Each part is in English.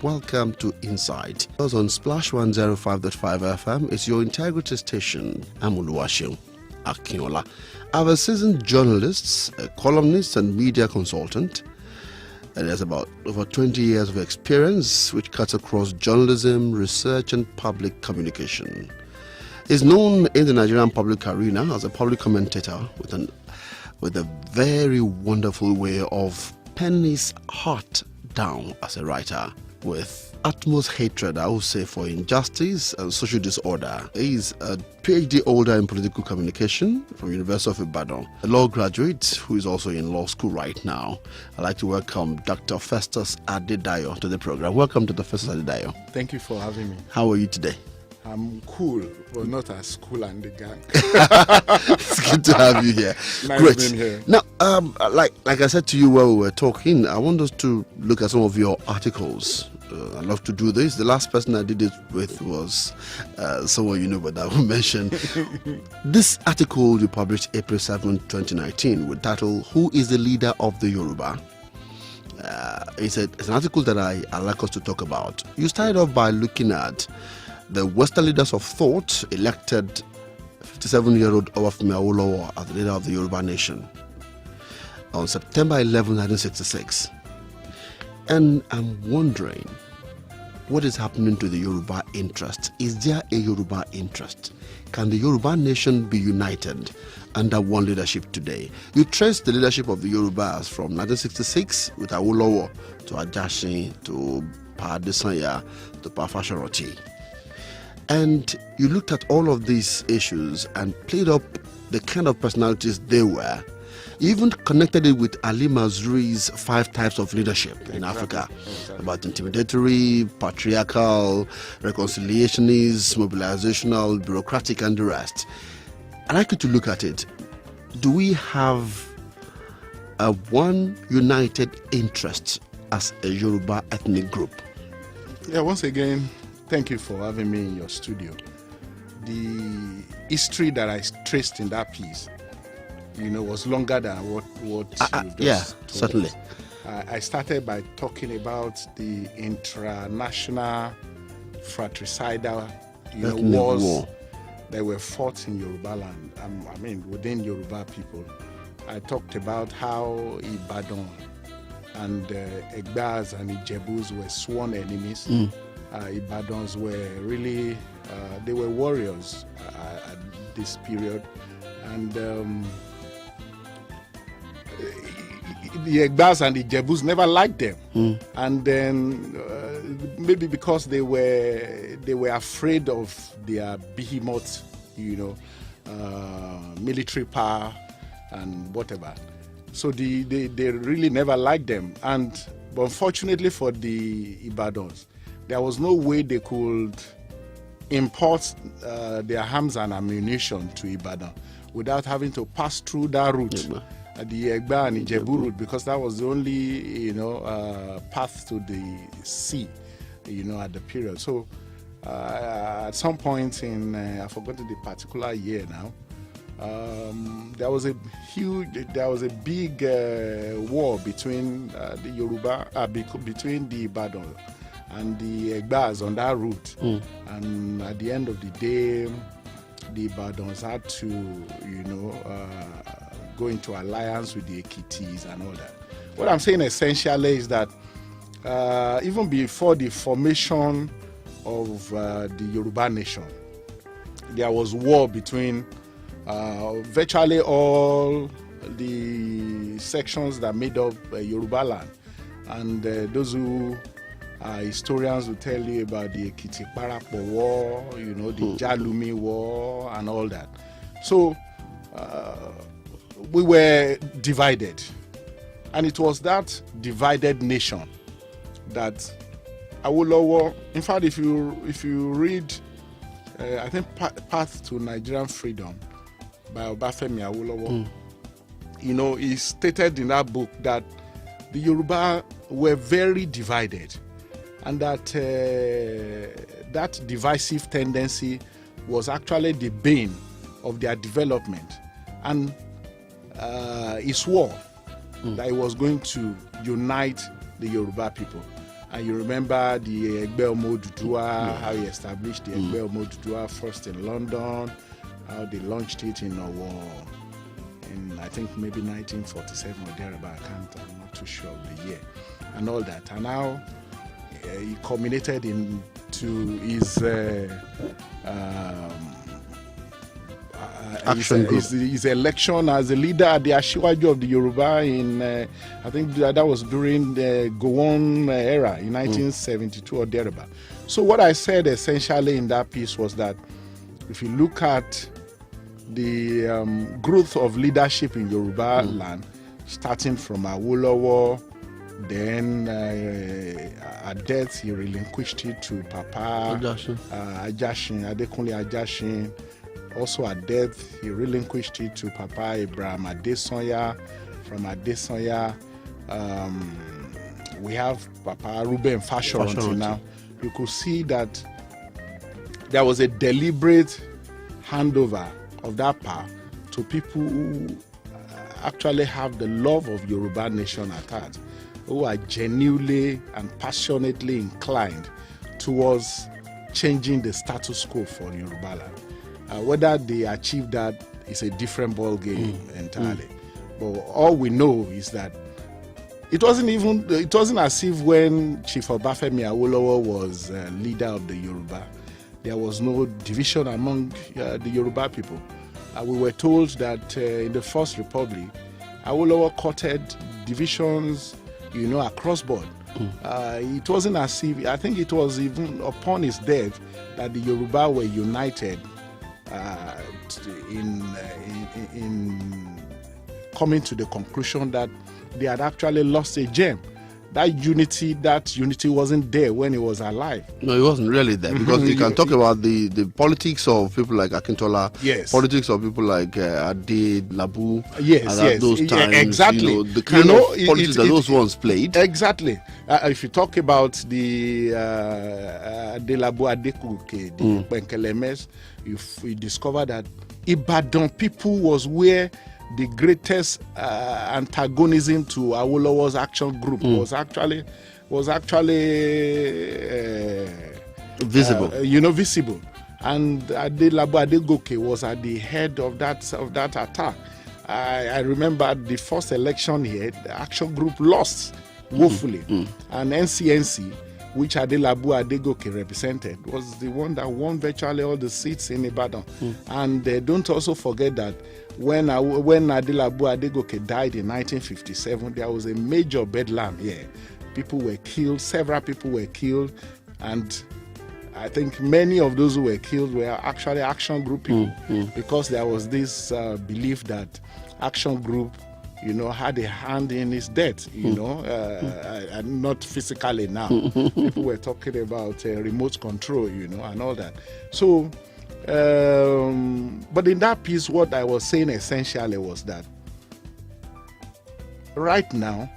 welcome to Insight. Us on Splash 105.5 FM is your integrity station. I'm Seun Akinola. I'm a seasoned journalist, a columnist and media consultant. And there's about over 20 years of experience which cuts across journalism, research and public communication. He's known in the Nigerian public arena as a public commentator with a very wonderful way of penning his heart down as a writer with utmost hatred, I would say, for injustice and social disorder. He's a PhD holder in political communication from University of Ibadan, a law graduate who is also in law school right now. I'd like to welcome Dr. Festus Adedayo to the program. Welcome to the Festus Adedayo. Thank you for having me. How are you today? I'm cool, but not as cool and the gang. It's good to have you here. Nice Great. being here. Now, like I said to you while we were talking, I want us to look at some of your articles. I love to do this. The last person I did it with was someone you know, but I will mention. This article you published April 7, 2019 with title, "Who is the Leader of the Yoruba?" It's an article that I like us to talk about. You started off by looking at the Western leaders of thought elected 57-year-old Obafemi Awolowo as the leader of the Yoruba Nation on September 11, 1966. And I'm wondering, what is happening to the Yoruba interest? Is there a Yoruba interest? Can the Yoruba Nation be united under one leadership today? You trace the leadership of the Yorubas from 1966 with Awolowo to Ajasin to Pa Adesanya to Pa Fasharoti. And you looked at all of these issues and played up the kind of personalities they were. You even connected it with Ali Mazrui's 5 types of leadership in Africa, about intimidatory, patriarchal, reconciliationist, mobilizational, bureaucratic, and the rest. I'd like you to look at it. Do we have a one united interest as a Yoruba ethnic group? Yeah, once again, thank you for having me in your studio. The history that I traced in that piece, was longer than what you just told certainly. us. I started by talking about the international fratricidal, wars that were fought in Yoruba land. Within Yoruba people. I talked about how Ibadan and Egbas and Ijebus were sworn enemies. Ibadans were really, they were warriors at this period. And the Egbas and the Ijebus never liked them. And then maybe because they were afraid of their behemoth, military power and whatever. So they really never liked them. But unfortunately for the Ibadans, there was no way they could import their arms and ammunition to Ibadan without having to pass through that route, the Egba and Ijebu route, because that was the only, path to the sea, at the period. So at some point in, I forgot the particular year now, there was a big war between the Yoruba, between the Ibadan and the Egbas on that route. And at the end of the day, the Ibadans had to, go into alliance with the Ekitis and all that. What I'm saying essentially is that even before the formation of the Yoruba Nation, there was war between virtually all the sections that made up Yoruba land. And those who historians will tell you about the Ekiti Parapo War, the Jalumi War and all that. So we were divided. And it was that divided nation that Awolowo, in fact, if you read, I think, Path to Nigerian Freedom by Obafemi Awolowo, he stated in that book that the Yoruba were very divided, and that that divisive tendency was actually the bane of their development. And he swore that he was going to unite the Yoruba people. And you remember the Egbe Omo Oduduwa, how he established the Egbe Omo Oduduwa first in London, how they launched it in in I think maybe 1947 or thereabout. I'm not too sure of the year, and all that. And now he culminated into his his election as a leader at the Asiwaju of the Yoruba in I think that was during the Gowon era in 1972 or thereabout. So what I said essentially in that piece was that if you look at the growth of leadership in Yoruba land, starting from Awolowo, then at death he relinquished it to Papa Ajashin, Adekunle Ajashin. Also at death he relinquished it to Papa Abraham Adesanya. From Adesanya, we have Papa Ruben Fashoranti now. You could see that there was a deliberate handover of that power to people who actually have the love of Yoruba Nation at heart, who are genuinely and passionately inclined towards changing the status quo for Yoruba land. Whether they achieve that is a different ball game entirely. But all we know is that it wasn't as if when Chief Obafemi Awolowo was leader of the Yoruba, there was no division among the Yoruba people. We were told that in the First Republic, Awolowo courted divisions, across board. It wasn't as if, I think it was even upon his death that the Yoruba were united in coming to the conclusion that they had actually lost a gem. That unity wasn't there when he was alive. No, it wasn't really there, because you can talk about the politics of people like Akintola, politics of people like Adedayo, at those times, exactly. The kind of politics that those ones played. Exactly. If you talk about the Adedayo Adekuke, the Penkelemes, you discover that Ibadan people was where the greatest antagonism to Awolowo's action group was actually visible. Visible. And Adedayo Adegoke was at the head of that attack. I remember the first election here, the action group lost woefully, and NCNC, which Adedayo Adegoke represented, was the one that won virtually all the seats in Ibadan. And don't also forget that when Adedayo Adegoke died in 1957, there was a major bedlam here. People were killed, several people were killed, and I think many of those who were killed were actually action group people, because there was this belief that action group, had a hand in his death, and not physically now. People were talking about remote control, and all that. So, but in that piece, what I was saying essentially was that right now,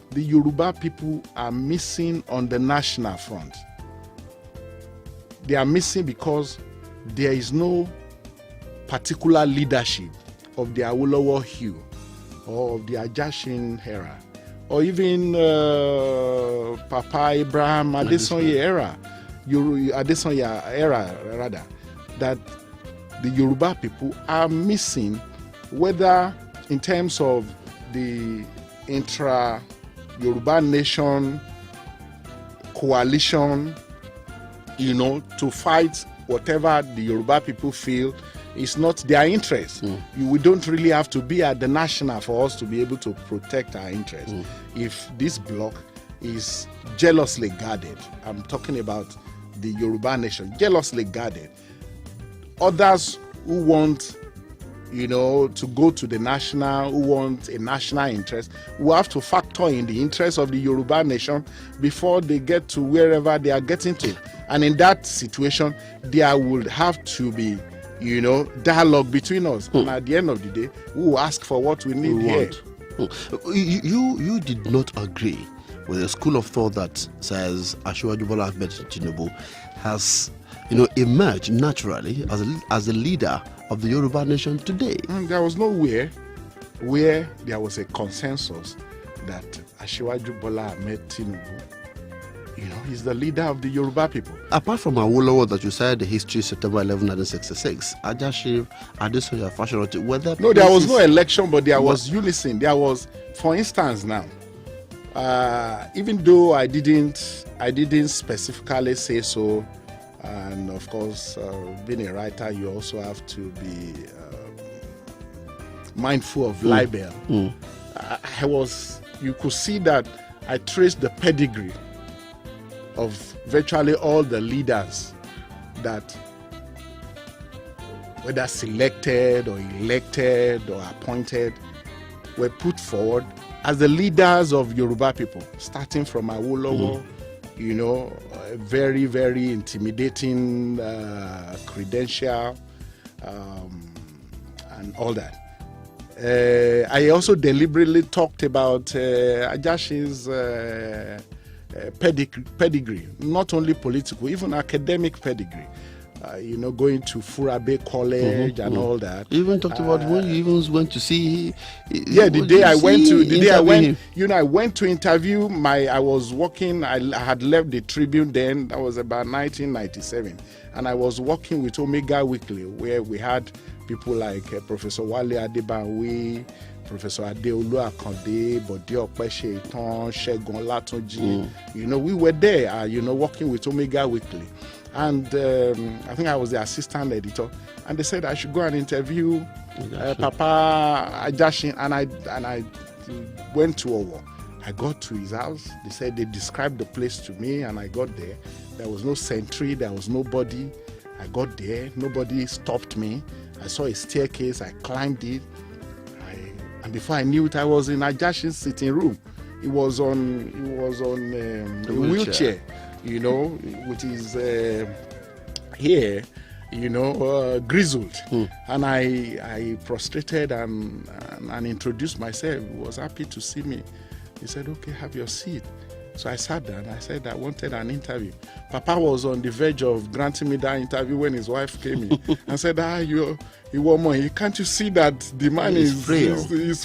the Yoruba people are missing on the national front. They are missing because there is no particular leadership of the Awolowo hue, or of the Ajashin era, or even Papa Abraham Adesanya era, that the Yoruba people are missing, whether in terms of the intra-Yoruba Nation coalition, to fight whatever the Yoruba people feel is not their interest. We don't really have to be at the national for us to be able to protect our interests. If this bloc is jealously guarded, I'm talking about the Yoruba Nation, jealously guarded. Others who want, to go to the national, who want a national interest, will have to factor in the interests of the Yoruba Nation before they get to wherever they are getting to. And in that situation, there would have to be, dialogue between us. And at the end of the day, we will ask for what we need here. You did not agree with a school of thought that says Asiwaju Bola Ahmed Tinubu has, emerged naturally as a leader of the Yoruba Nation today. There was nowhere where there was a consensus that Asiwaju Bola Ahmed Tinubu he's the leader of the Yoruba people. Apart from Awolowo that you said the history September 11, 1966, Ajashif, Adesoya, Fashion, were there No, there was no election, but there was unison. There was, for instance, now, even though I didn't specifically say so, and of course, being a writer, you also have to be mindful of libel. You could see that I traced the pedigree of virtually all the leaders that, whether selected or elected or appointed, were put forward as the leaders of Yoruba people, starting from Awolowo, a very, very intimidating credential, and all that. I also deliberately talked about Ajashi's pedigree, not only political, even academic pedigree. Going to Furabe College and all that. You even talked about when you even went to see. The day I went to interview I was working. I had left the Tribune then. That was about 1997, and I was working with Omega Weekly, where we had people like Professor Wale Adebawi, Professor Adeolu Akande, Bode Opeshe Itan, Segun Latunji. We were there, working with Omega Weekly. And I think I was the assistant editor, and they said I should go and interview Papa Ajashin, and I went to Owo. I got to his house. They said they described the place to me, and I got there. There was no sentry, there was nobody. I got there, nobody stopped me. I saw a staircase, I climbed it, and before I knew it, I was in Ajashin's sitting room. He was on a wheelchair. With his hair, grizzled. And I prostrated and introduced myself. He was happy to see me. He said, "Okay, have your seat." So I sat down. I said I wanted an interview. Papa was on the verge of granting me that interview when his wife came in and said, can't you see that the man is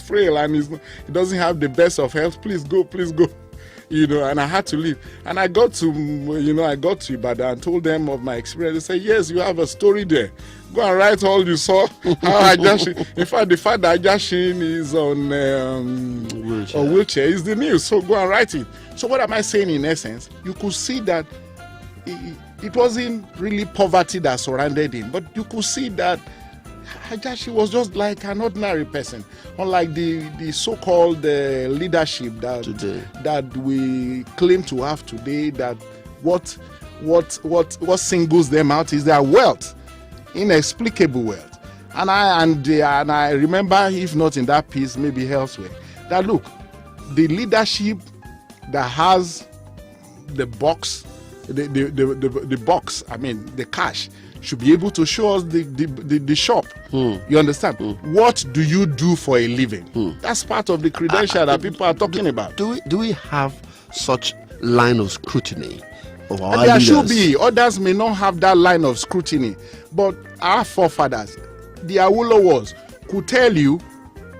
frail and he doesn't have the best of health? Please go. And I had to leave. And I got to Ibadan and told them of my experience. They said, yes, you have a story there. Go and write all you saw. How in fact, the fact that Ajashin is on wheelchair is the news. So go and write it. So what am I saying in essence? You could see that it wasn't really poverty that surrounded him, but you could see that Ajashi was just like an ordinary person, unlike the so-called leadership that we claim to have today. That what singles them out is their wealth, inexplicable wealth. And I remember, if not in that piece, maybe elsewhere, that look, the leadership that has the box, the box, the cash, should be able to show us the shop. You understand? What do you do for a living? That's part of the credential that people are talking about. Do we have such line of scrutiny of our There leaders? should be. Others may not have that line of scrutiny, but our forefathers, the Awolowos, could tell you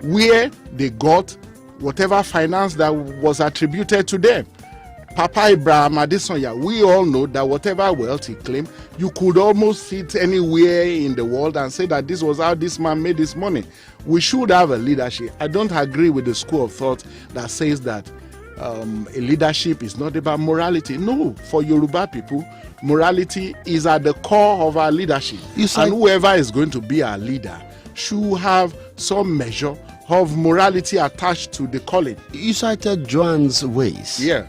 where they got whatever finance that was attributed to them. Papa Ibrahim Adesanya, we all know that whatever wealth he claimed, you could almost sit anywhere in the world and say that this was how this man made his money. We should have a leadership. I don't agree with the school of thought that says that a leadership is not about morality. No, for Yoruba people, morality is at the core of our leadership. And whoever is going to be our leader should have some measure of morality attached to the calling. You cited Joan's ways. Yeah.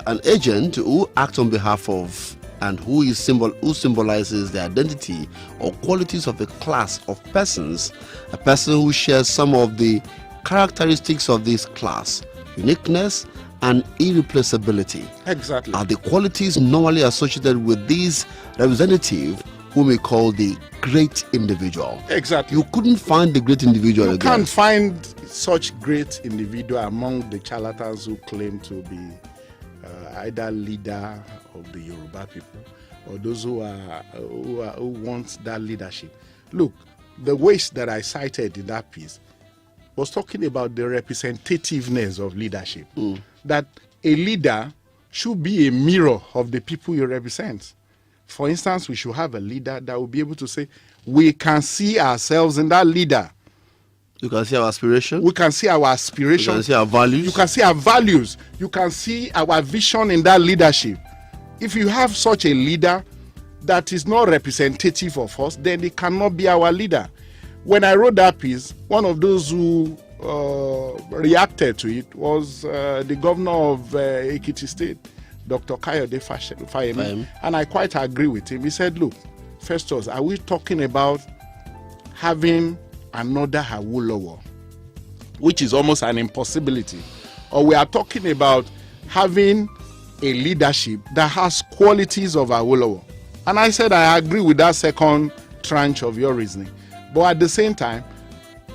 An agent who acts on behalf of and who symbolizes the identity or qualities of a class of persons, a person who shares some of the characteristics of this class, uniqueness and irreplaceability. Exactly. Are the qualities normally associated with these representative whom we call the great individual. Exactly. You couldn't find the great individual. You can't find such great individual among the charlatans who claim to be either leader of the Yoruba people or those who want that leadership. Look, the ways that I cited in that piece was talking about the representativeness of leadership. That a leader should be a mirror of the people he represents. For instance, we should have a leader that will be able to say, we can see ourselves in that leader. You can see our aspiration. We can see our aspiration. You can see our values. You can see our values. You can see our vision in that leadership. If you have such a leader that is not representative of us, then it cannot be our leader. When I wrote that piece, one of those who reacted to it was the governor of Ekiti State, Dr. Kayode Fayemi, and I quite agree with him. He said, look, Festus, are we talking about having another Awolowo, which is almost an impossibility, or we are talking about having a leadership that has qualities of Awolowo? And I said I agree with that second tranche of your reasoning. But at the same time,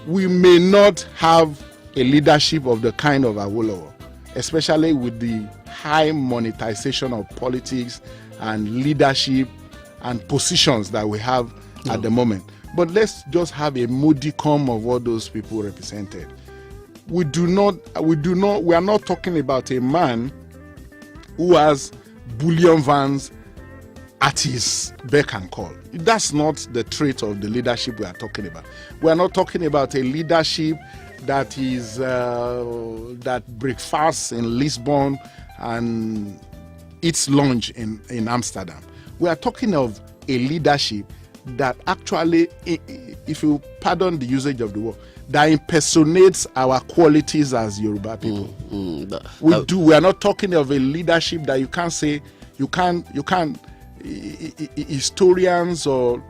we may not have a leadership of the kind of Awolowo, especially with the high monetization of politics and leadership and positions that we have at the moment. But let's just have a modicum of what those people represented. We are not talking about a man who has bullion vans at his beck and call. That's not the trait of the leadership we are talking about. We are not talking about a leadership that is that breaks fast in Lisbon and eats lunch in Amsterdam. We are talking of a leadership that actually, if you pardon the usage of the word, that impersonates our qualities as Yoruba people. We are not talking of a leadership that you can't say, you can't historians or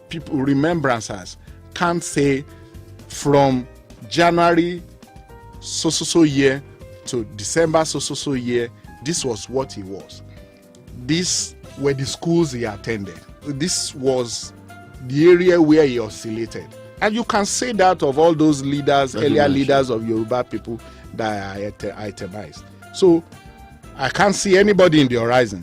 people, remembrancers can't say from January so year to December so year, this was what he was. These were the schools he attended. This was the area where he oscillated. And you can say that of all those leaders, earlier leaders of Yoruba people that are itemized. So I can't see anybody in the horizon.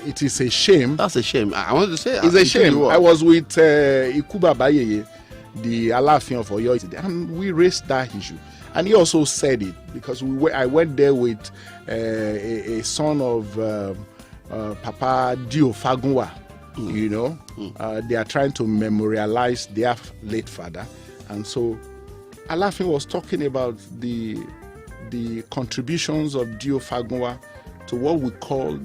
It is a shame. That's a shame. I want to say it's a shame. I was with Ikuba Bayeye, the Alaafin of Oyo, and we raised that issue. And he also said it because I went there with a son of Papa Dio Fagunwa. You know, they are trying to memorialize their late father, and so Alaafin was talking about the contributions of Dio Fagunwa to what we call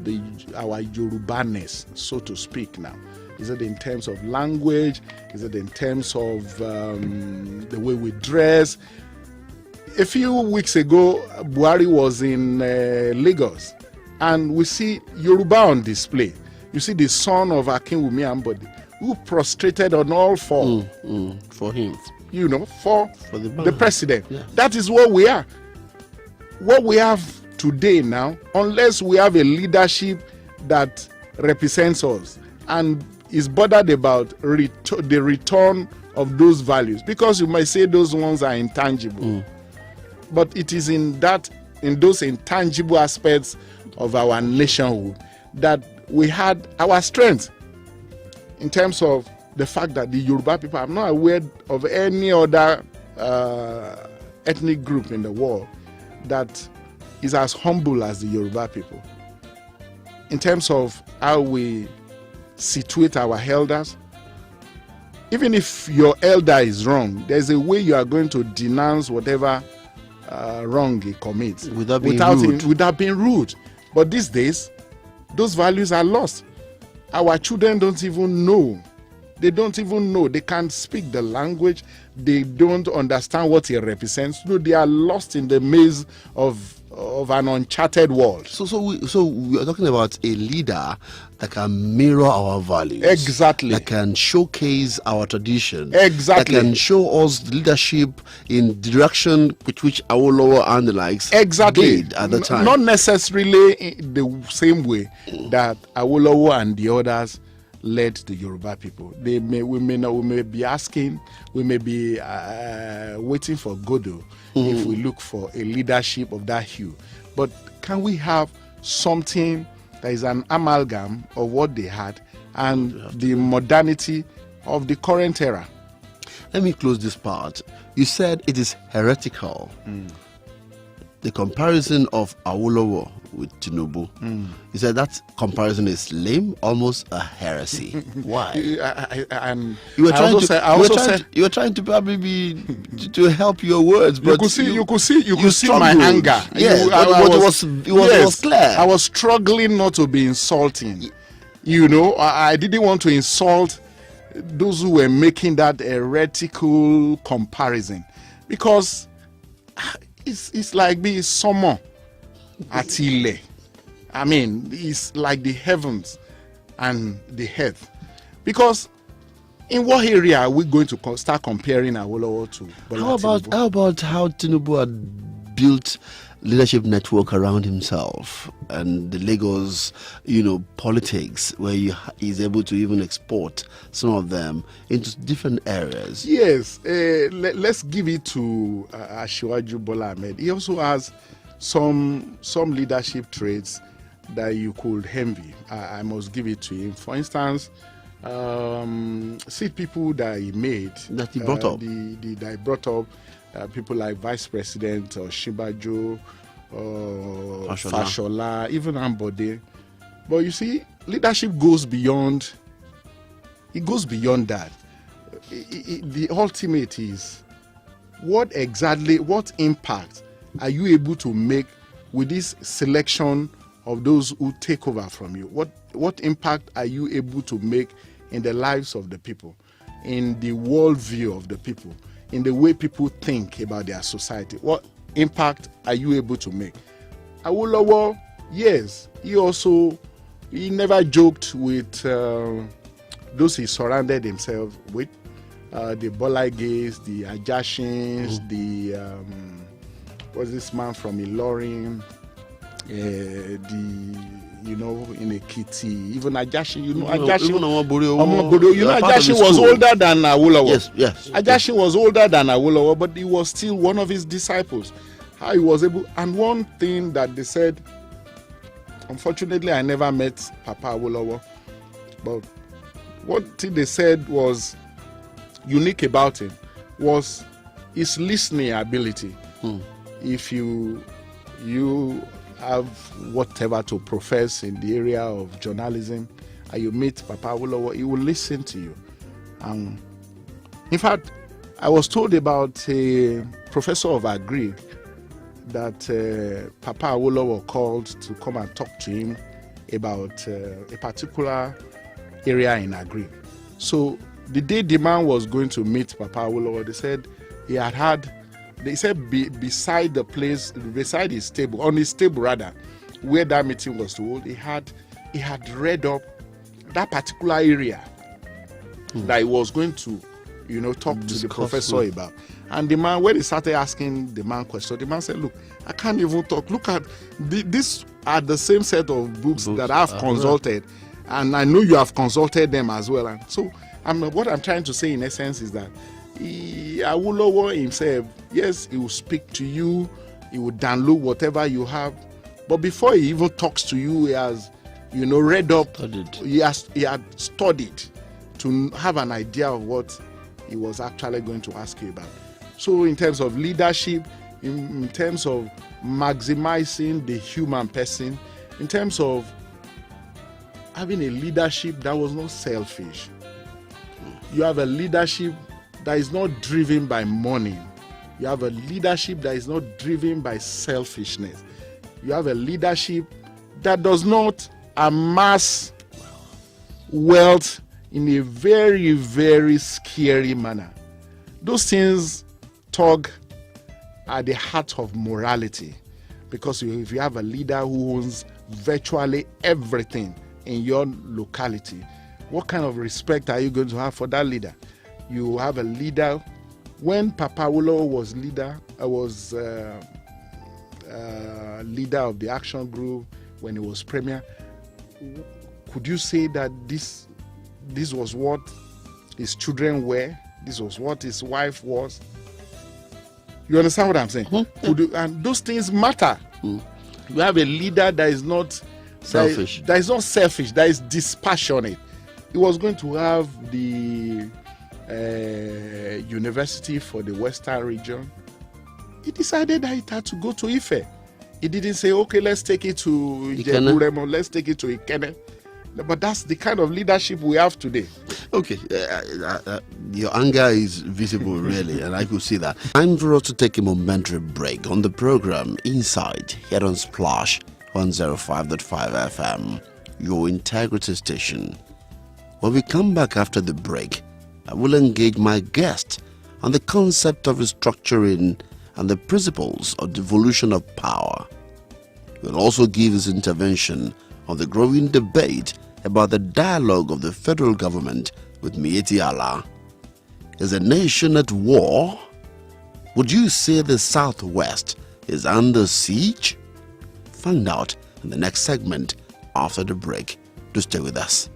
our Yoruba-ness, so to speak. Now, is it in terms of language? Is it in terms of the way we dress? A few weeks ago, Buhari was in Lagos, and we see Yoruba on display. You see the son of Akinwumi Ambode, who prostrated on all four for him. You know, for the president. Yeah. That is what we are. What we have today now, unless we have a leadership that represents us and is bothered about the return of those values, because you might say those ones are intangible, but it is in those intangible aspects of our nationhood that we had our strength, in terms of the fact that the Yoruba people, I'm not aware of any other ethnic group in the world that is as humble as the Yoruba people. In terms of how we situate our elders, even if your elder is wrong, there's a way you are going to denounce whatever wrong he commits without being rude. But these days, those values are lost. Our children don't even know. They don't even know. They can't speak the language. They don't understand what it represents. No, they are lost in the maze of an uncharted world. So we are talking about a leader that can mirror our values. Exactly. That can showcase our tradition. Exactly. That can show us the leadership in the direction with which Awolowo and the likes did at the time. Not necessarily in the same way that Awolowo and the others led the Yoruba people. We may be asking, we may be waiting for Godot if we look for a leadership of that hue. But can we have something that is an amalgam of what they had and the modernity of the current era? Let me close this part. You said it is heretical the comparison of Awolowo with Tinubu, he said that comparison is lame, almost a heresy. Why? You were trying to probably be to help your words, but you could see my anger. Yes, it was clear. I was struggling not to be insulting. I didn't want to insult those who were making that heretical comparison, because it's like being someone at Ile. I mean, it's like the heavens and the earth. Because in what area are we going to start comparing Awolowo to Bola Tinubu? How about how Tinubu had built leadership network around himself, and the Lagos, politics, where he's able to even export some of them into different areas? Yes, let's give it to Asiwaju Bola Ahmed. He also has some leadership traits that you could envy. I must give it to him. For instance, see people that he made, that he brought up, that he brought up. People like Vice President Shibajo, Fashola, even Ambode. But you see, leadership goes beyond. It goes beyond that. The ultimate is what impact are you able to make with this selection of those who take over from you? What impact are you able to make in the lives of the people, in the worldview of the people, in the way people think about their society? What impact are you able to make? Awolowo, yes, he never joked with those he surrounded himself with, the Bolaiges, the Ajashins, what's this man from Ilorin, in Ekiti, even Ajashin, Ajashin was older than Awolowo. Yes. Ajashin was older than Awolowo, but he was still one of his disciples. How he was able, and one thing that they said, unfortunately, I never met Papa Awolowo, but one thing they said was unique about him was his listening ability. If you have whatever to profess in the area of journalism, and you meet Papa Awolowo, he will listen to you. In fact, I was told about a professor of Agri that Papa Awolowo called to come and talk to him about a particular area in Agri. So the day the man was going to meet Papa Awolowo, they said beside the place, beside his table, on his table rather, where that meeting was to hold, he had read up that particular area that he was going to, talk to the professor about. And the man, when he started asking the man questions, the man said, "Look, I can't even talk. Look at these are the same set of books that I've consulted, and I know you have consulted them as well." And so, what I'm trying to say in essence is that Awolowo himself, yes, he will speak to you, he will download whatever you have, but before he even talks to you, he has, read up, he had studied to have an idea of what he was actually going to ask you about. So in terms of leadership, in terms of maximizing the human person, in terms of having a leadership that was not selfish, you have a leadership that is not driven by money. You have a leadership that is not driven by selfishness. You have a leadership that does not amass wealth in a very, very scary manner. Those things tug at the heart of morality, because if you have a leader who owns virtually everything in your locality, what kind of respect are you going to have for that leader? You have a leader. When Papa Awolowo was leader of the action group, when he was premier, could you say that this was what his children were? This was what his wife was? You understand what I'm saying? And those things matter. You have a leader that is not selfish. That is not selfish. That is dispassionate. He was going to have the university for the Western region. he decided that it had to go to Ife. He didn't say, okay, let's take it to Ijebu-Remo, let's take it to Ikene. But that's the kind of leadership we have today. Okay, your anger is visible, really, and I could see that. Time for us to take a momentary break on the program Inside here on Splash 105.5 FM, your integrity station. When we come back after the break, I will engage my guest on the concept of restructuring and the principles of devolution of power. He will also give his intervention on the growing debate about the dialogue of the federal government with Miyetti Allah. Is a nation at war? Would you say the Southwest is under siege? Find out in the next segment after the break. Do stay with us.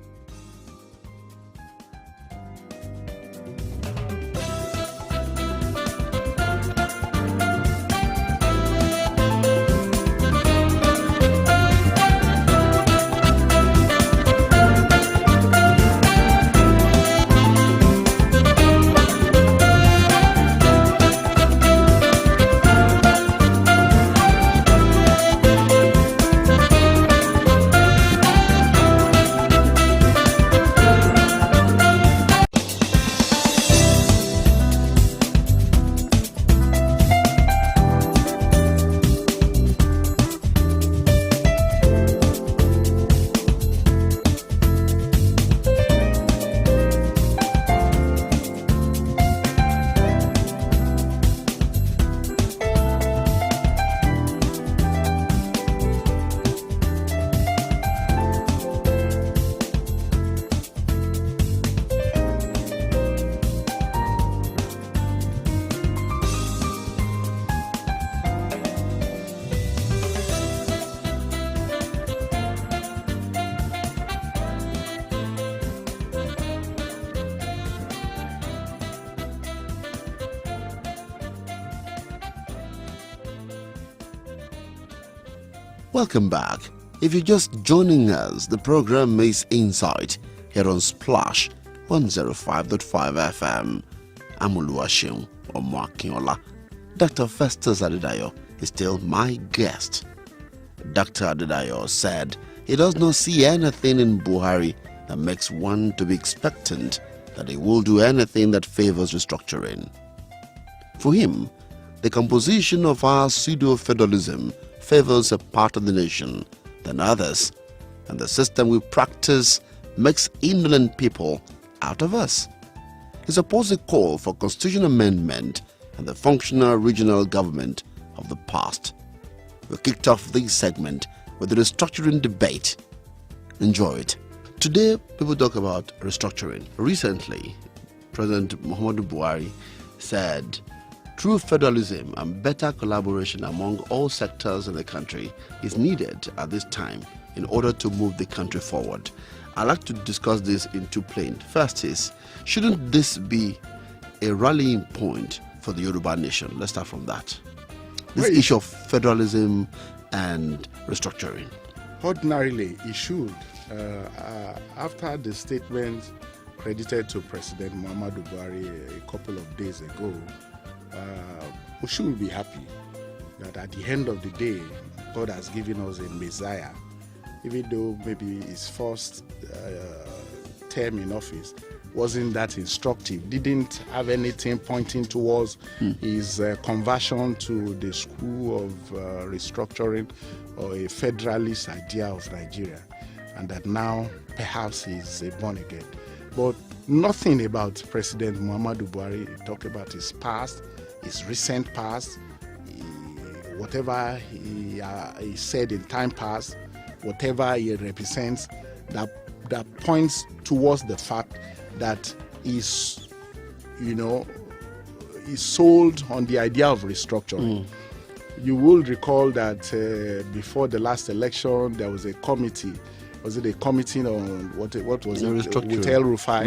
Welcome back. If you're just joining us, the program is Insight here on Splash 105.5 FM. I'm Seun Akinola. Dr. Festus Adedayo is still my guest. Dr. Adedayo said he does not see anything in Buhari that makes one to be expectant that he will do anything that favors restructuring. For him, the composition of our pseudo-federalism favors a part of the nation than others, and the system we practice makes indolent people out of us. He supports a call for constitutional amendment and the functional regional government of the past. We kicked off this segment with the restructuring debate. Enjoy it. Today, people talk about restructuring. Recently, President Muhammadu Buhari said true federalism and better collaboration among all sectors in the country is needed at this time in order to move the country forward. I'd like to discuss this in two planes. First is, shouldn't this be a rallying point for the Yoruba Nation? Let's start from that. This issue of federalism and restructuring. Ordinarily, it should. After the statement credited to President Muhammadu Buhari a couple of days ago, we should be happy that at the end of the day, God has given us a Messiah. Even though maybe his first term in office wasn't that instructive, didn't have anything pointing towards his conversion to the school of restructuring or a federalist idea of Nigeria, and that now perhaps he's born again. But nothing about President Muhammadu Buhari. He talked about his past, his recent past, whatever he said in time past, whatever he represents, that points towards the fact that he's sold on the idea of restructuring. You will recall that before the last election, there was a committee. Was it a committee on what was it? With El Rufai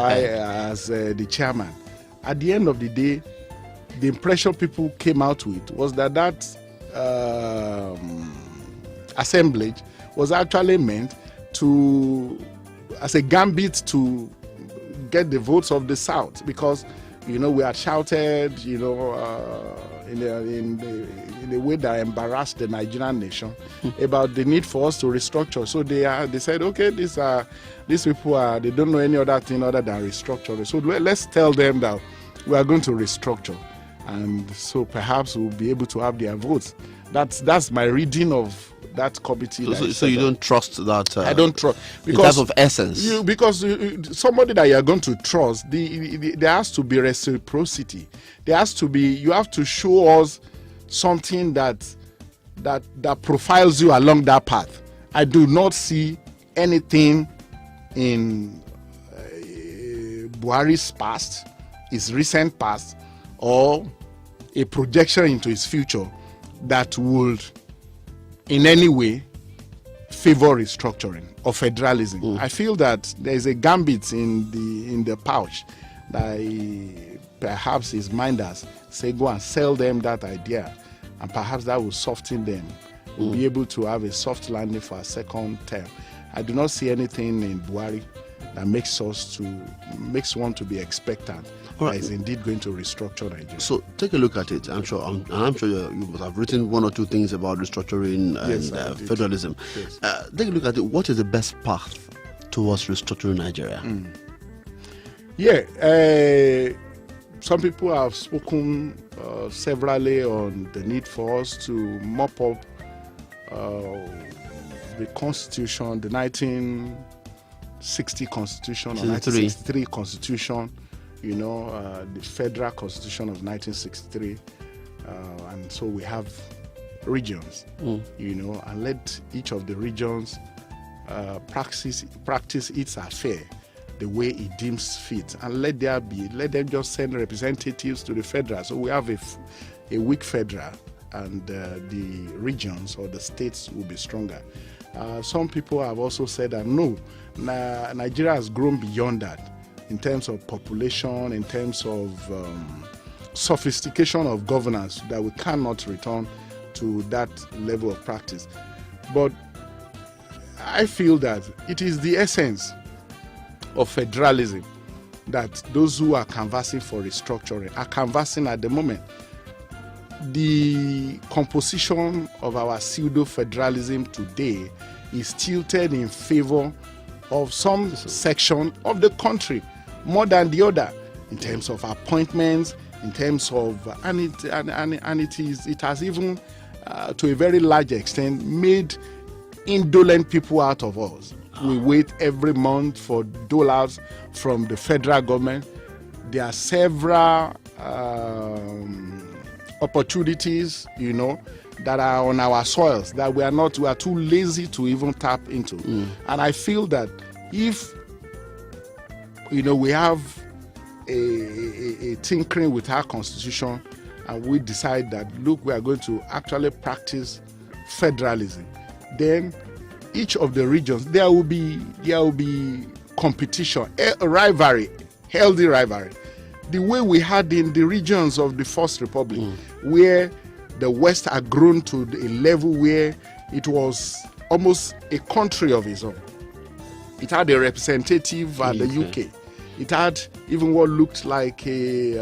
as the chairman. At the end of the day, the impression people came out with was that assemblage was actually meant as a gambit to get the votes of the South, because We had shouted, in a way that embarrassed the Nigerian nation about the need for us to restructure. So they said, okay, these people they don't know any other thing other than restructuring. So let's tell them that we are going to restructure, and so perhaps we'll be able to have their votes. That's my reading of that committee. So you don't trust that? I don't trust, because in terms of essence. Because somebody that you are going to trust, there has to be reciprocity. There has to be. You have to show us something that profiles you along that path. I do not see anything in Buhari's past, his recent past, or a projection into his future that would in any way favor restructuring or federalism. I feel that there is a gambit in the pouch that perhaps his minders say go and sell them that idea, and perhaps that will soften them. We'll be able to have a soft landing for a second term. I do not see anything in Buhari that makes one to be expectant. Right. That is indeed going to restructure Nigeria. So take a look at it. I'm sure you must have written one or two things about restructuring and federalism. Yes. Take a look at it. What is the best path towards restructuring Nigeria? Some people have spoken severally on the need for us to mop up the Constitution, the 1960 Constitution or 1963 Constitution. The Federal Constitution of 1963, and so we have regions, and let each of the regions practice its affair the way it deems fit, and let them just send representatives to the federal. So we have a weak federal, and the regions or the states will be stronger. Some people have also said that no, Nigeria has grown beyond that, in terms of population, in terms of sophistication of governance, that we cannot return to that level of practice. But I feel that it is the essence of federalism that those who are canvassing for restructuring are canvassing at the moment. The composition of our pseudo-federalism today is tilted in favor of some section of the country more than the other, in terms of appointments, in terms of it has even to a very large extent made indolent people out of us. We wait every month for dollars from the federal government. There are several opportunities, that are on our soils that we are too lazy to even tap into. And I feel that if we have a tinkering with our constitution, and we decide that look, we are going to actually practice federalism, then each of the regions there will be competition, a rivalry, healthy rivalry, the way we had in the regions of the First Republic, where the West had grown to a level where it was almost a country of its own. It had a representative at the UK. It had even what looked like a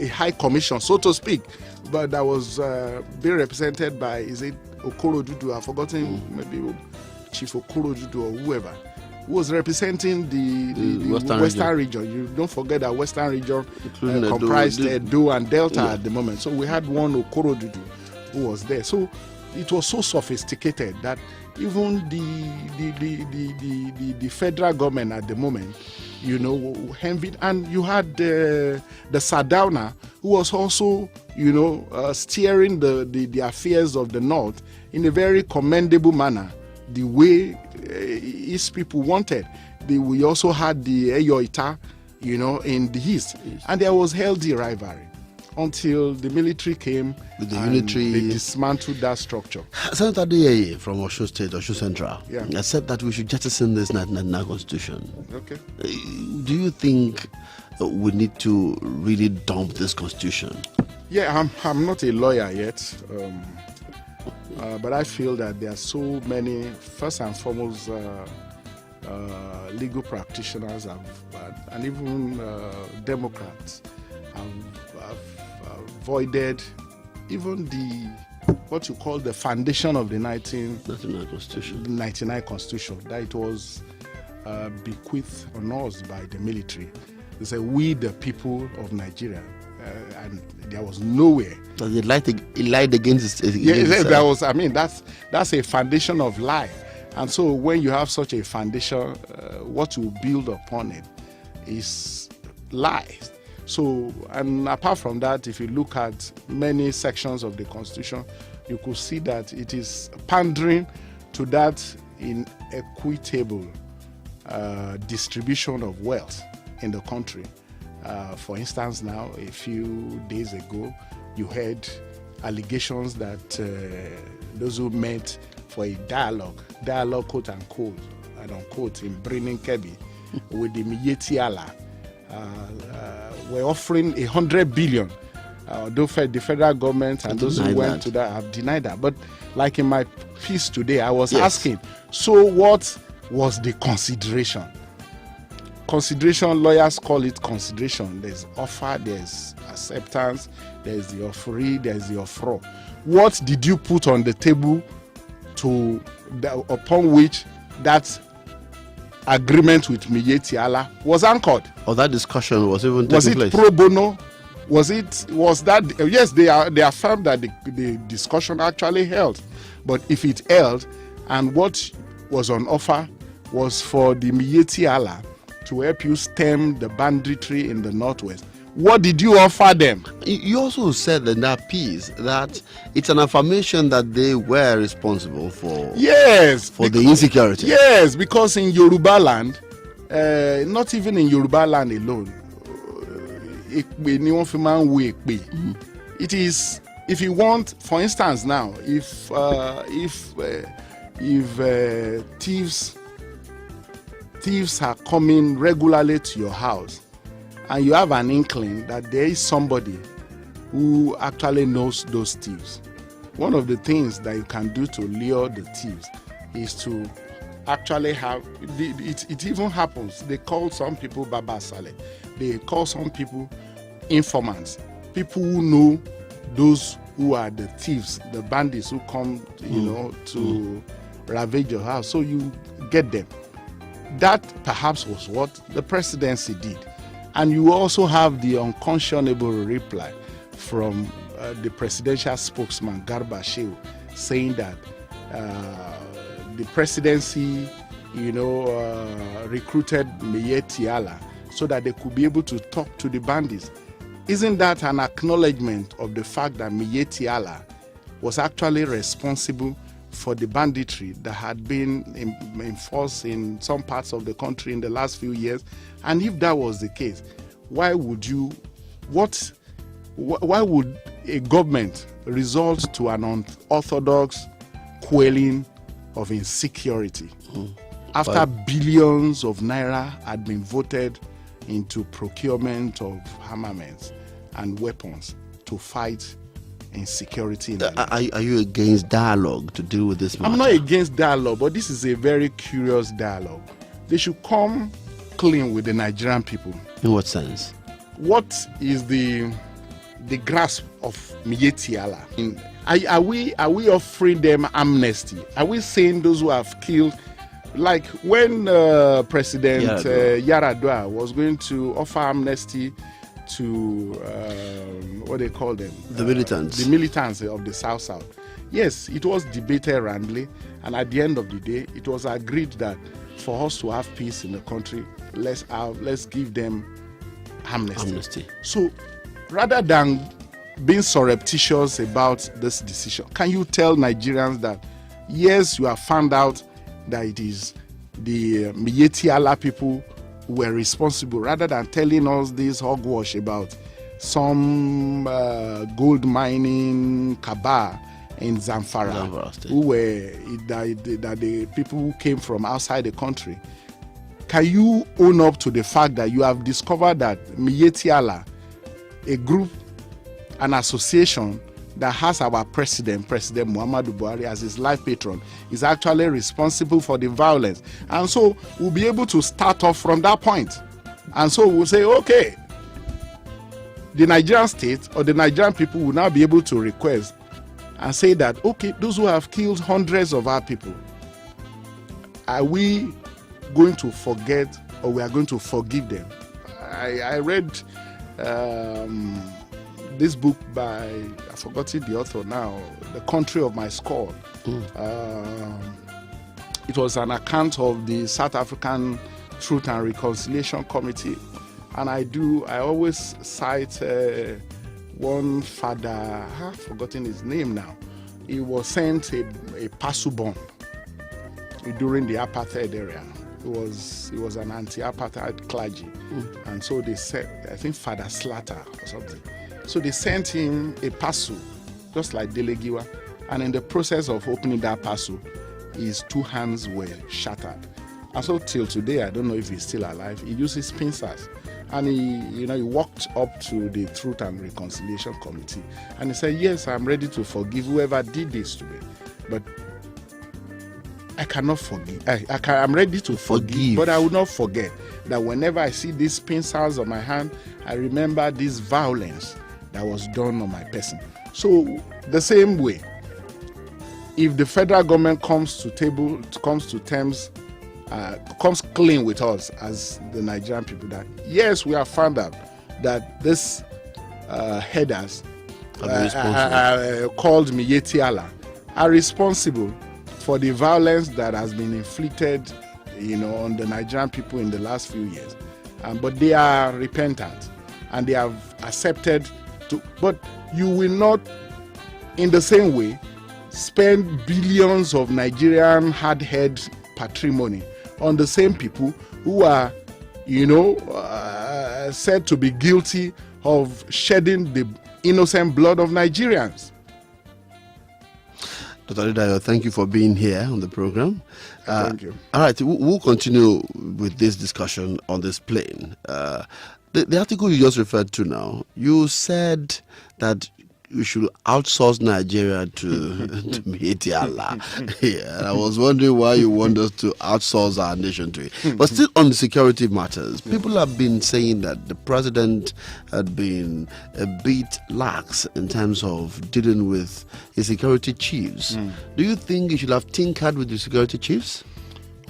high commission, so to speak, but that was being represented by, is it Okorodudu? I've forgotten, maybe Chief Okorodudu or whoever, who was representing the Western region. You don't forget that Western region comprised Edo and Delta at the moment. So we had one Okorodudu who was there. So it was so sophisticated that even the federal government at the moment, envied. And you had the Sardauna, who was also, steering the affairs of the North in a very commendable manner, the way his people wanted. We also had the Eyoita, in the East. And there was healthy rivalry until the military came with the unitary. They dismantled that structure. Senator Adedayo from Osun State, Osun Central, said that we should jettison this 1999 constitution. Okay. Do you think we need to really dump this constitution? Yeah, I'm not a lawyer yet, but I feel that there are so many, first and foremost, legal practitioners and even Democrats have avoided even what you call the foundation of the 1999 Constitution, that it was bequeathed on us by the military. They say, we the people of Nigeria, and there was nowhere. It lied against it. There was. I mean, that's a foundation of life. And so when you have such a foundation, what you build upon it is lies. So, and apart from that, if you look at many sections of the Constitution, you could see that it is pandering to that inequitable distribution of wealth in the country. For instance, now, a few days ago, you heard allegations that those who met for a dialogue, quote unquote, in Birnin Kebbi with the Miyetti Allah, were offering 100 billion. The federal government and those who went to that have denied that. But like in my piece today, I was asking, so what was the consideration? Consideration, lawyers call it consideration. There's offer, there's acceptance, there's the offeree, there's the offeror. What did you put on the table upon which that agreement with Miyetti Allah was anchored? Or that discussion was even taking place? Was it pro bono? Was that? Yes, they affirmed that the discussion actually held. But if it held, and what was on offer was for the Miyetti Allah to help you stem the banditry in the Northwest, what did you offer them? You also said in that piece that it's an affirmation that they were responsible for the insecurity. Yes, because in Yoruba land, not even in Yoruba land alone, it is, if you want, for instance, now, if thieves are coming regularly to your house, and you have an inkling that there is somebody who actually knows those thieves, one of the things that you can do to lure the thieves is to actually have it even happens. They call some people Baba Saleh. They call some people informants, people who know those who are the thieves, the bandits who come, to ravage your house. So you get them. That perhaps was what the presidency did. And you also have the unconscionable reply from the presidential spokesman, Garba Shehu, saying that the presidency, recruited Miyetti Allah so that they could be able to talk to the bandits. Isn't that an acknowledgement of the fact that Miyetti Allah was actually responsible for the banditry that had been in force in some parts of the country in the last few years? And if that was the case, why would a government resort to an unorthodox quelling of insecurity after billions of naira had been voted into procurement of armaments and weapons to fight insecurity? Are you against dialogue to deal with this matter? I'm not against dialogue, but this is a very curious dialogue. They should come clean with the Nigerian people. In what sense? What is the grasp of Miyetti Allah? Are we offering them amnesty? Are we saying those who have killed, like when President Yaradua was going to offer amnesty to what they call them? The militants. The militants of the South. Yes, it was debated roundly, and at the end of the day, it was agreed that for us to have peace in the country, let's give them amnesty. So rather than being surreptitious about this decision, can you tell Nigerians that yes, you have found out that it is the Miyetti Allah people who were responsible, rather than telling us this hogwash about some gold mining cabal in Zamfara who were that the people who came from outside the country? Can you own up to the fact that you have discovered that Miyetti Allah, a group, an association that has our President Muhammadu Buhari, as his life patron, is actually responsible for the violence. And so we'll be able to start off from that point. And so we'll say, okay, the Nigerian state or the Nigerian people will now be able to request and say that, okay, those who have killed hundreds of our people, are we going to forget, or we are going to forgive them? I read this book by, I've forgotten the author now, The Country of My Skull. It was an account of the South African Truth and Reconciliation Committee. And I always cite one father, I've forgotten his name now. He was sent a PASU bomb during the apartheid era. He was an anti-apartheid clergy. And so they said, I think Father Slatter or something. So they sent him a PASU, just like Delegiwa. And in the process of opening that PASU, his two hands were shattered. And so till today, I don't know if he's still alive, he uses pincers. And he walked up to the Truth and Reconciliation Committee and he said, yes, I'm ready to forgive whoever did this to me. But I cannot forgive. I'm ready to forgive, but I will not forget that whenever I see these pincers on my hand, I remember this violence that was done on my person. So the same way, if the federal government comes clean with us as the Nigerian people, that yes, we have found out that this headers called Miyetti Allah are responsible for the violence that has been inflicted, on the Nigerian people in the last few years. But they are repentant and they have accepted to. But you will not, in the same way, spend billions of Nigerian hard-earned patrimony on the same people who are, said to be guilty of shedding the innocent blood of Nigerians. Dr. Adedayo, thank you for being here on the program. Thank you. All right, we'll continue with this discussion on this plane. The article you just referred to now, you said that we should outsource Nigeria to Miyetti Allah. Yeah, I was wondering why you want us to outsource our nation to it. But still on the security matters, people have been saying that the president had been a bit lax in terms of dealing with his security chiefs. Do you think he should have tinkered with the security chiefs?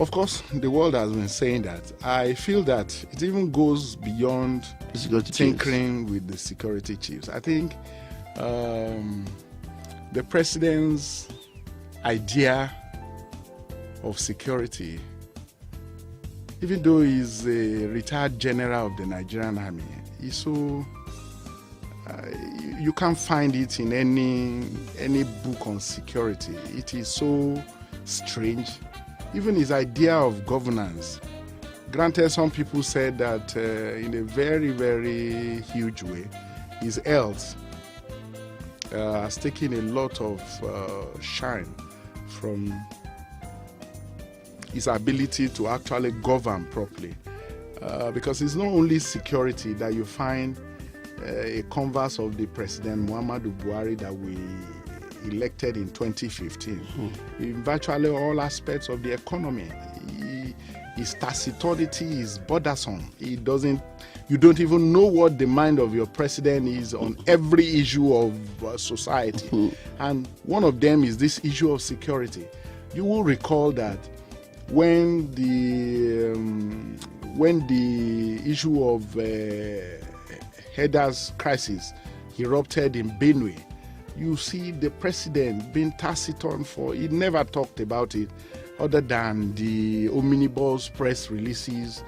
Of course, the world has been saying that. I feel that it even goes beyond tinkering with the security chiefs. I think the president's idea of security, even though he's a retired general of the Nigerian army, is so you can't find it in any book on security. It is so strange. Even his idea of governance. Granted, some people said that in a very, very huge way, his health has taken a lot of shine from his ability to actually govern properly. Because it's not only security that you find a converse of the President Muhammadu Buhari that we elected in 2015. In virtually all aspects of the economy. His taciturnity is bothersome. You don't even know what the mind of your president is on every issue of society. And one of them is this issue of security. You will recall that when the issue of Headers crisis erupted in Benue, you see the president being taciturn he never talked about it other than the omnibus press releases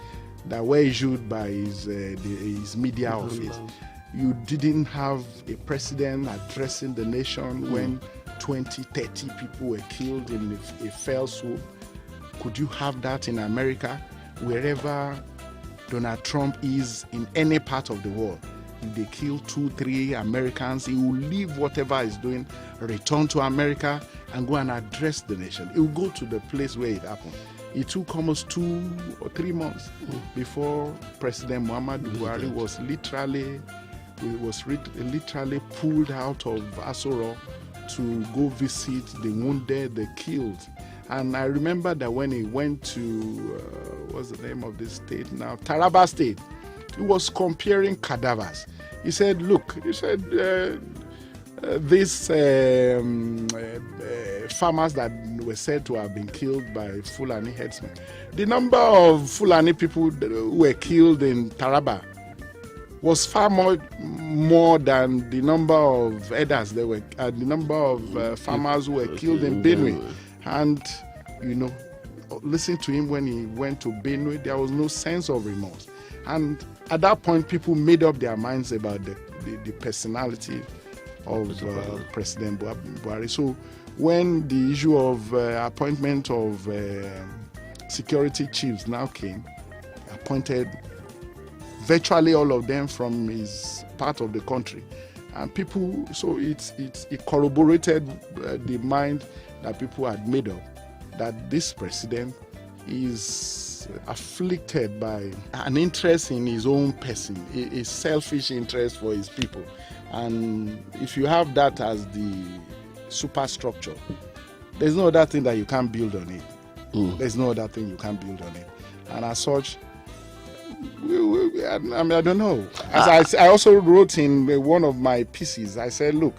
that were issued by his media office. You didn't have a president addressing the nation when 20, 30 people were killed in a fell swoop. Could you have that in America? Wherever Donald Trump is in any part of the world, if they kill 2, 3 Americans, he will leave whatever he's doing, return to America, and go and address the nation. He will go to the place where it happened. It took almost 2 or 3 months before President Muhammadu Buhari was literally literally pulled out of Asoro to go visit the wounded, the killed. And I remember that when he went to, what's the name of this state now? Taraba State. He was comparing cadavers. He said, look, these farmers that were said to have been killed by Fulani herdsmen, the number of Fulani people who were killed in Taraba was far more than the number of elders there were, the number of farmers who were killed in Benue. And, listen to him when he went to Benue, there was no sense of remorse. And at that point, people made up their minds about the personality of President Buhari. So when the issue of appointment of security chiefs now came, appointed virtually all of them from his part of the country. And people, so it corroborated the mind that people had made up, that this president is afflicted by an interest in his own person, a selfish interest for his people. And if you have that as the superstructure, there's no other thing that you can't build on it. There's no other thing you can't build on it. And as such, I don't know. As I also wrote in one of my pieces, I said, look,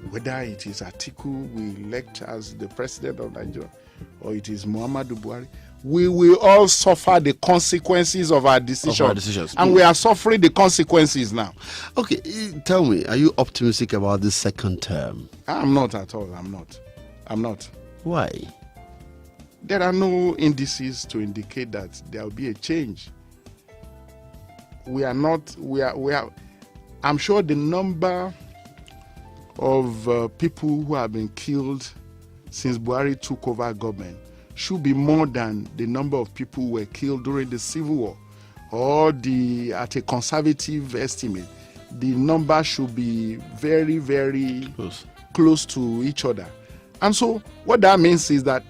whether it is Atiku we elect as the president of Nigeria or it is Muhammadu Buhari, we will all suffer the consequences of our decisions. And we are suffering the consequences now. Okay, tell me, are you optimistic about this second term? I'm not at all. I'm not. Why? There are no indices to indicate that there will be a change. I'm sure the number of people who have been killed since Buhari took over government should be more than the number of people who were killed during the Civil War, or at a conservative estimate, the number should be very, very close to each other. And so what that means is that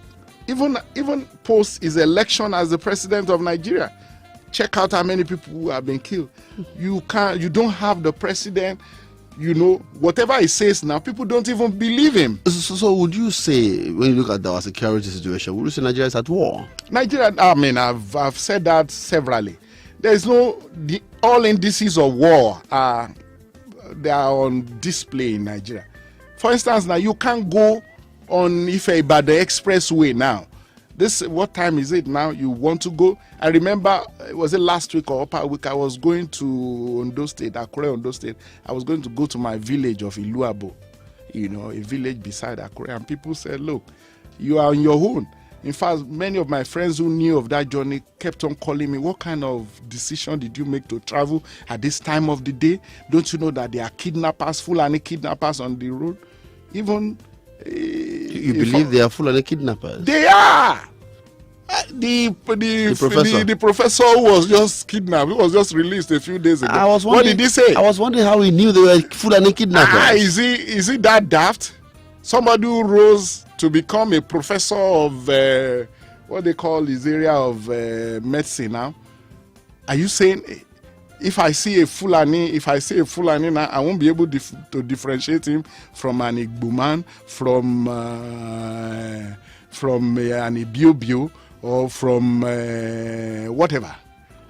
even post his election as the president of Nigeria, check out how many people who have been killed. You don't have the president, whatever he says now, people don't even believe him. So would you say, when you look at our security situation, would you say Nigeria is at war? Nigeria, I've said that severally. There's all indices of war they are on display in Nigeria. For instance, now you can't go on Ife-Ibadan Expressway now. What time is it now? You want to go? I remember, was it last week or upper week? I was going to Ondo State, Akure, Ondo State. I was going to go to my village of Iluabo, a village beside Akure. And people said, look, you are on your own. In fact, many of my friends who knew of that journey kept on calling me, what kind of decision did you make to travel at this time of the day? Don't you know that there are kidnappers, Fulani kidnappers on the road? Even... You believe they are Fulani kidnappers? They are! The professor who was just kidnapped, he was just released a few days ago. What did he say? I was wondering how he knew they were Fulani kidnappers. Is he that daft? Somebody who rose to become a professor of what they call his area of medicine now. Are you saying if I see a Fulani now, I won't be able to differentiate him from an Igbo man, from an Ibiobio, or from whatever?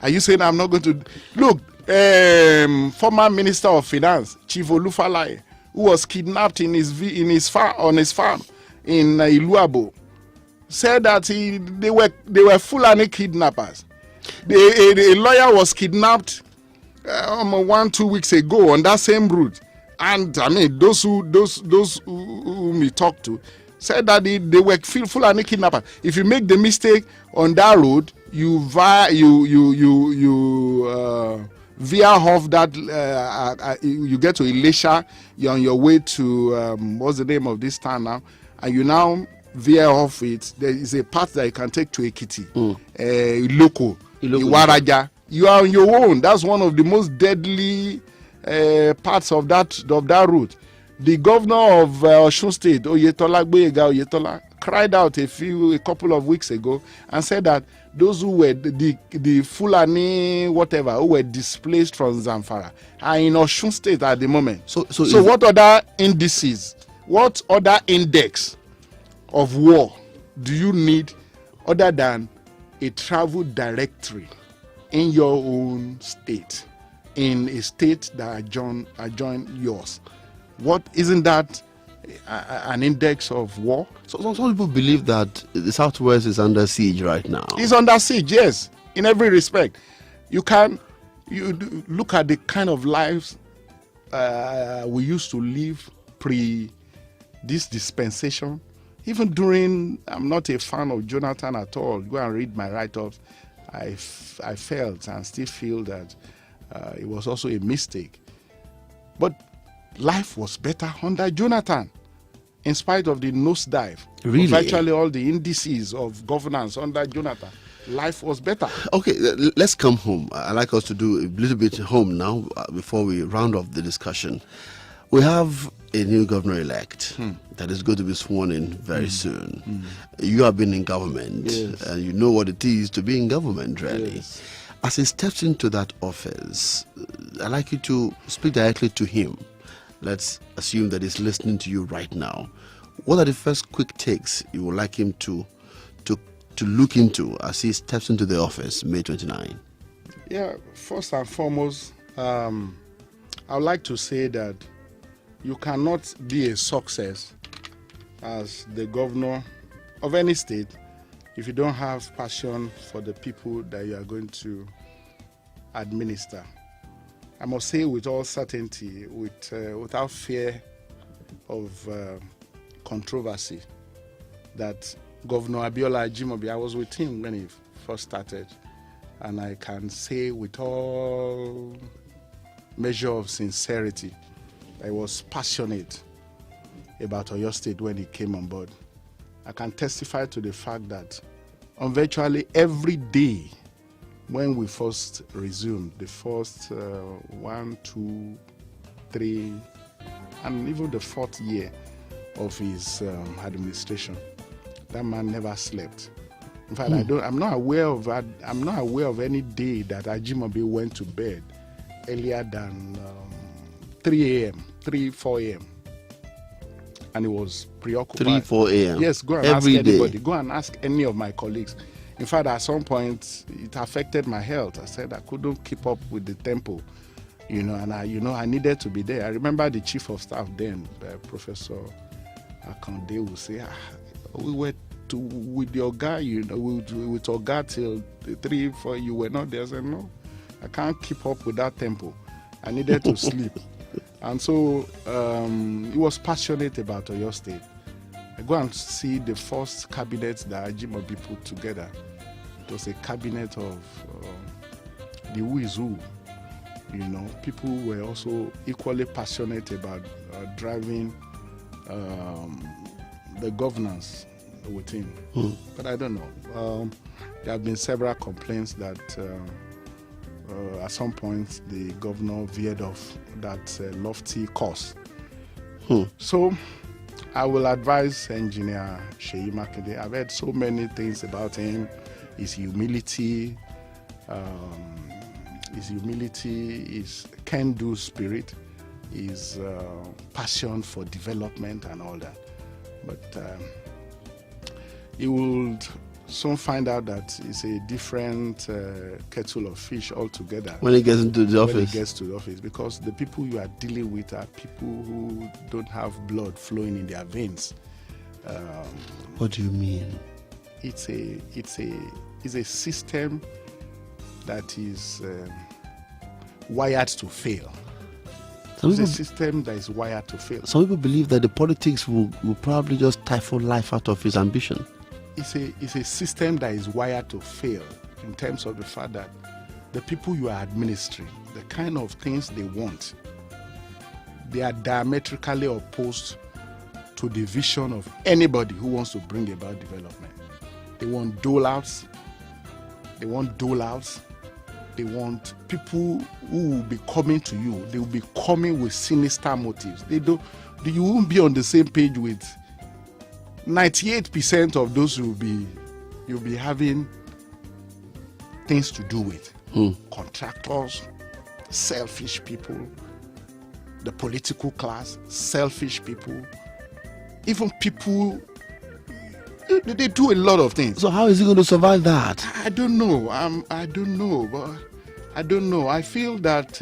Are you saying I'm not going to look? Former Minister of Finance, Chief Olufalaye, who was kidnapped on his farm in Iluabo, said that they were Fulani kidnappers. A lawyer was kidnapped 1-2 weeks ago on that same route, and those whom we talked to said that they were Fulani kidnappers. If you make the mistake on that road, you veer off that. You get to Ilesha. You're on your way to what's the name of this town now, and you now veer off it. There is a path that you can take to Ekiti, Iloko, Iwaraja. You are on your own. That's one of the most deadly parts of that route. The governor of Osun State, Oyetola, cried out a couple of weeks ago and said that those who were the Fulani, whatever, who were displaced from Zamfara are in Osun State at the moment. So what other indices, what other index of war do you need other than a travel directory in your own state, in a state that adjoin yours? What isn't that an index of war? So some people believe that the Southwest is under siege right now. It's under siege, yes, in every respect. You look at the kind of lives we used to live pre this dispensation. Even during, I'm not a fan of Jonathan at all. Go and read my write-ups. I felt and still feel that it was also a mistake. But life was better under Jonathan, in spite of the nosedive. Really? Virtually all the indices of governance under Jonathan, life was better. Okay, let's come home. I'd like us to do a little bit home now before we round off the discussion. We have a new governor-elect that is going to be sworn in very soon. You have been in government, yes, and you know what it is to be in government, really. Yes. As he steps into that office, I'd like you to speak directly to him. Let's assume that he's listening to you right now. What are the first quick takes you would like him to look into as he steps into the office May 29? Yeah, first and foremost, I would like to say that you cannot be a success as the governor of any state if you don't have passion for the people that you are going to administer. I must say with all certainty, without fear of controversy, that Governor Abiola Ajimobi, I was with him when he first started, and I can say with all measure of sincerity, I was passionate about Oyo State when he came on board. I can testify to the fact that on virtually every day when we first resumed, the first 1, 2, 3, and even the 4th year of his administration, that man never slept. In fact, I'm not aware of any day that Ajimobi went to bed earlier than 3 a.m., 3, 4 a.m. And he was preoccupied. 3, 4 a.m. Yes, go and ask anybody. Go and ask any of my colleagues. In fact, at some point, it affected my health. I said I couldn't keep up with the tempo, and I needed to be there. I remember the chief of staff then, Professor Akande, would say, we were with your guy, with your guy till 3, 4, you were not there. I said, no, I can't keep up with that tempo. I needed to sleep. And so he was passionate about Oyo State. I go and see the first cabinet that Ajimobi put together. It was a cabinet of the who is who. People were also equally passionate about driving the governance with him. But I don't know. There have been several complaints that at some point the governor veered off that lofty course. So I will advise Engineer Seyi Makinde. I've heard so many things about him, his humility, his can-do spirit, his passion for development and all that. But he will soon find out that it's a different kettle of fish altogether. When he gets into the office. When he gets to the office, because the people you are dealing with are people who don't have blood flowing in their veins. What do you mean? It's a system that is wired to fail. It's a system that is wired to fail. Some people believe that the politics will probably just stifle life out of his ambition. It's a system that is wired to fail in terms of the fact that the people you are administering, the kind of things they want, they are diametrically opposed to the vision of anybody who wants to bring about development. They want dole-outs. They want people who will be coming to you. They will be coming with sinister motives. You won't be on the same page with 98% of those you'll be having things to do with. Contractors, selfish people, the political class, selfish people, even people, they do a lot of things. So how is he going to survive that? I don't know. I don't know, but I don't know. I feel that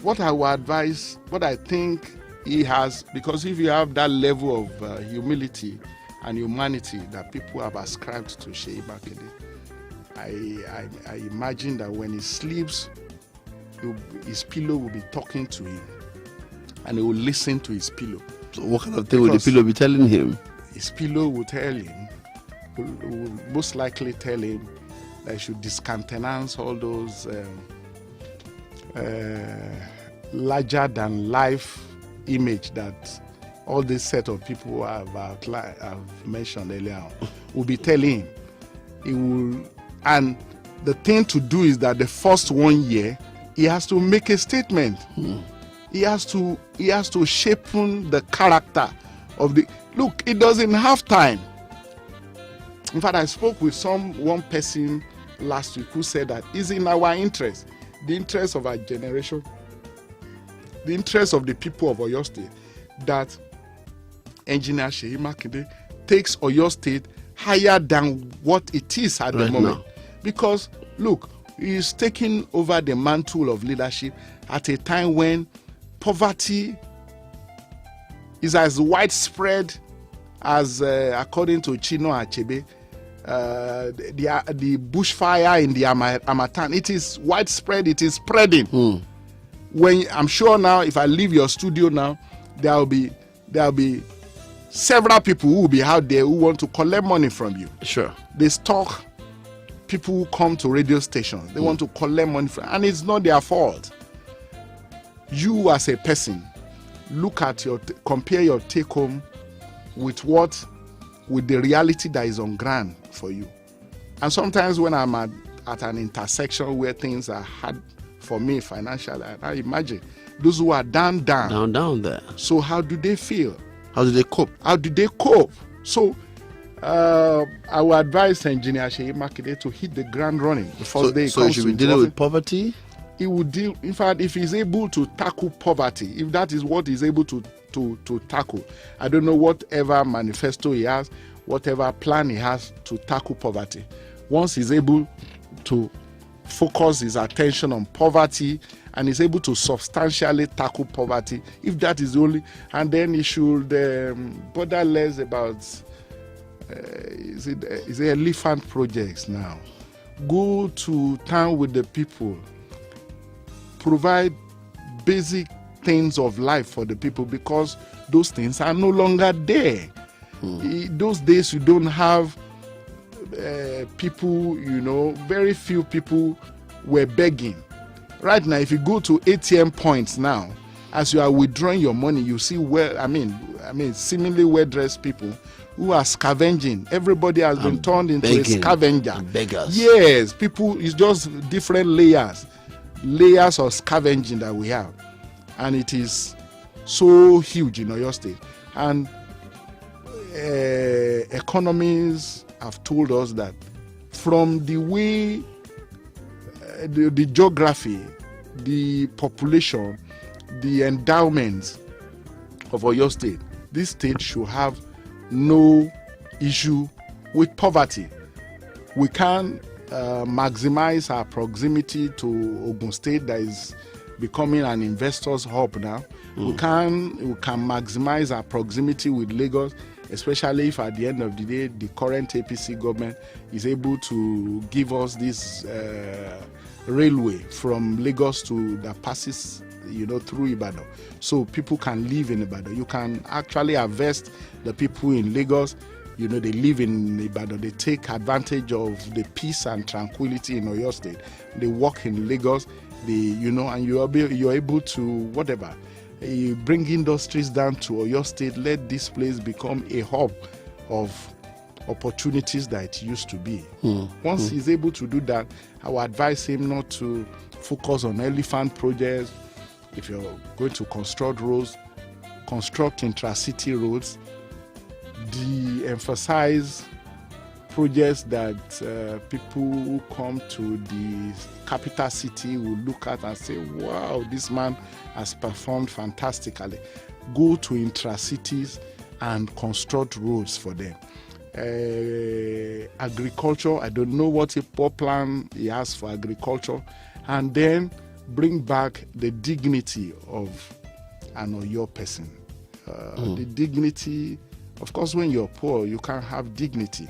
what I would advise, what I think he has, because if you have that level of humility and humanity that people have ascribed to Seyi Makinde, I imagine that when he sleeps, his pillow will be talking to him, and he will listen to his pillow. So what kind of thing will the pillow be telling him? His pillow will tell him, will most likely tell him that he should discountenance all those larger than life image that all this set of people have mentioned earlier on. Will be telling him. He will, and the thing to do is that the first 1 year he has to make a statement. He has to shapen the character of the. Look, it doesn't have time. In fact, I spoke with one person last week who said that it's in our interest, the interest of our generation, the interest of the people of Oyo State, that Engineer Seyi Makinde takes Oyo State higher than what it is at the moment. Now. Because, look, he is taking over the mantle of leadership at a time when poverty is as widespread as, according to Chino Achebe, the bushfire in the Amatan. It is widespread. It is spreading. When I'm sure now, if I leave your studio now, there will be several people who will be out there who want to collect money from you. Sure. They stalk people who come to radio stations. They want to collect money from, and it's not their fault. You as a person, look at compare your take home with the reality that is on ground for you. And sometimes when I'm at an intersection where things are hard for me financially, I imagine those who are down there. So how do they feel? How do they cope? So I would advise Engineer Seyi Makinde to hit the ground running the first day he comes. So he should be dealing with poverty? He would deal, in fact, if he's able to tackle poverty, if that is what he's able to tackle, I don't know whatever manifesto he has, whatever plan he has to tackle poverty. Once he's able to focus his attention on poverty and is able to substantially tackle poverty, if that is only, and then he should bother less about is it elephant projects now. Go to town with the people, provide basic things of life for the people, because those things are no longer there. Those days you don't have people, very few people were begging. Right now, if you go to ATM points now, as you are withdrawing your money, you see seemingly well-dressed people who are scavenging. Everybody has been turned into a scavenger. Beggars. Yes, people, it's just different layers of scavenging that we have. And it is so huge in Oyo State. And economists have told us that from the way the geography, the population, the endowments of Oyo State, this state should have no issue with poverty. We can maximize our proximity to Ogun State, that is becoming an investor's hub now. We can maximize our proximity with Lagos, especially if at the end of the day the current APC government is able to give us this railway from Lagos that passes through Ibadan, so people can live in Ibadan. You can actually harvest the people in Lagos. They live in Ibadan. They take advantage of the peace and tranquility in Oyo State. They work in Lagos. And you're able to whatever. You bring industries down to Oyo State. Let this place become a hub of opportunities that it used to be. Once he's able to do that, I would advise him not to focus on elephant projects. If you're going to construct roads, construct intra-city roads, de-emphasize projects that people who come to the capital city will look at and say, wow, this man has performed fantastically. Go to intra-cities and construct roads for them. Agriculture, I don't know what plan he has for agriculture, and then bring back the dignity of an Oyo person. The dignity, of course, when you're poor, you can't have dignity.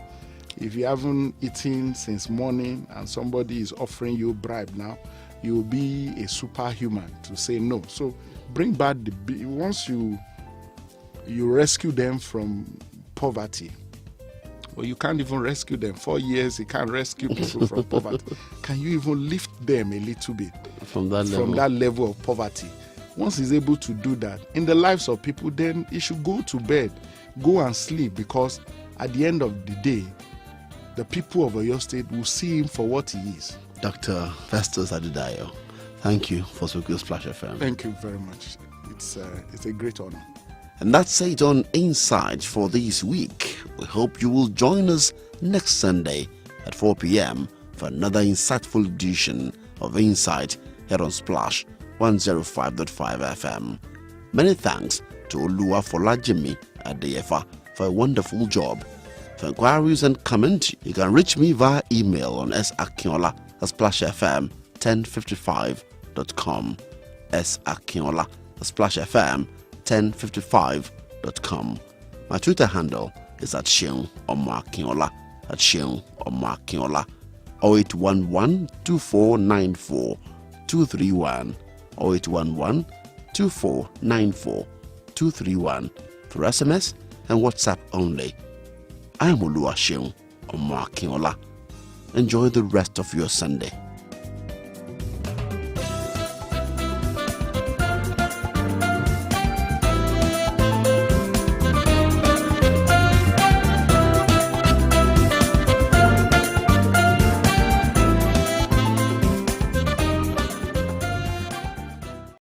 If you haven't eaten since morning and somebody is offering you bribe now, you will be a superhuman to say no. So bring back once you rescue them from poverty. Well, you can't even rescue them. 4 years, you can't rescue people from poverty. Can you even lift them a little bit from that level of poverty? Once he's able to do that in the lives of people, then he should go to bed, go and sleep, because at the end of the day, the people of Oyo State will see him for what he is. Dr. Festus Adedayo, thank you for speaking with Splash FM. Thank you very much. It's a great honor. And that's it on Insight for this week. We hope you will join us next Sunday at 4 p.m. for another insightful edition of Insight here on Splash 105.5 FM. Many thanks to Oluwa Folajimi Adeyefa for a wonderful job. For inquiries and comment, you can reach me via email on sakinola@splashfm1055.com. sakinola@splashfm1055.com. My Twitter handle is at Seun Akinola, at Seun Akinola. 0811-2494-231, 0811-2494-231 for SMS and WhatsApp only. I am Seun Akinola. Enjoy the rest of your Sunday.